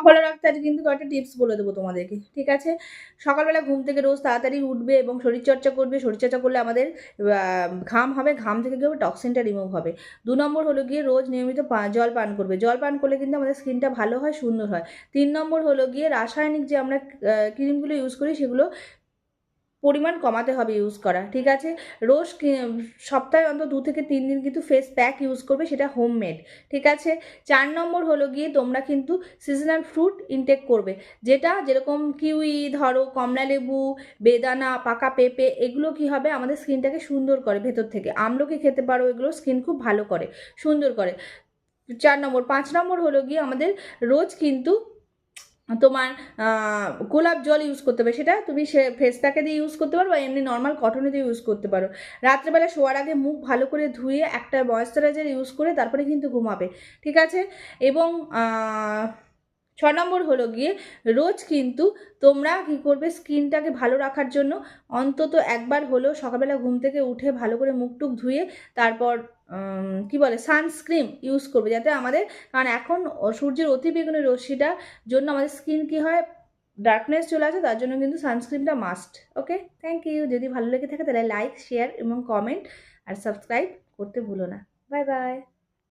ভালো রাখতে আজকে কিন্তু কয়েকটা টিপস বলে দেবো তোমাদেরকে, ঠিক আছে? সকালবেলা ঘুম থেকে রোজ তাড়াতাড়ি উঠবে এবং শরীরচর্চা করবে। শরীরচর্চা করলে আমাদের ঘাম হবে, ঘাম থেকে কী হবে, টক্সিনটা রিমুভ হবে। ২ নম্বর হলো গিয়ে রোজ নিয়মিত জল পান করবে। জল পান করলে কিন্তু আমাদের স্কিনটা ভালো হয়, সুন্দর হয়। ৩ নম্বর হলো গিয়ে রাসায়নিক যে আমরা ক্রিমগুলো ইউজ করি সেগুলো পরিমাণ কমাতে হবে ইউজ করা, ঠিক আছে? রোজ সপ্তাহে অন্তত ২ থেকে ৩ দিন কিন্তু ফেস প্যাক ইউজ করবে, সেটা হোমমেড, ঠিক আছে? ৪ নম্বর হলো গিয়ে তোমরা কিন্তু সিজনাল ফ্রুট ইনটেক করবে, যেটা যেরকম কিউই ধরো, কমলালেবু, বেদানা, পাকা পেঁপে, এগুলো কী হবে আমাদের স্কিনটাকে সুন্দর করে ভেতর থেকে। আমলকি খেতে পারো, এগুলো স্কিন খুব ভালো করে, সুন্দর করে। ৪ নম্বর। ৫ নম্বর হলো গিয়ে আমাদের রোজ কিন্তু তোমার গোলাপ জল ইউজ করতে হবে, সেটা তুমি ফেস প্যাকে দিয়ে ইউজ করতে পারো বা এমনি নর্মাল কটনে দিয়ে ইউজ করতে পারো। রাত্রেবেলা শোয়ার আগে মুখ ভালো করে ধুয়ে একটা ময়েশ্চারাইজার ইউজ করে তারপরে কিন্তু ঘুমাবে, ঠিক আছে? এবং ৬ নম্বর হলো গিয়ে রোজ কিন্তু তোমরা কী করবে, স্কিনটাকে ভালো রাখার জন্য অন্তত একবার হলেও সকালবেলা ঘুম থেকে উঠে ভালো করে মুখ টুক ধুয়ে তারপর কী বলে সানস্ক্রিন ইউজ করবে, যাতে আমাদের, কারণ এখন সূর্যের অতিবেগুনি রশ্মিটার জন্য আমাদের স্কিন কী হয়, ডার্কনেস চলে আসে, তার জন্য কিন্তু সানস্ক্রিনটা মাস্ট। Okay, thank you. যদি ভালো লেগে থাকে তাহলে লাইক, শেয়ার এবং কমেন্ট আর সাবস্ক্রাইব করতে ভুলো না। Bye by.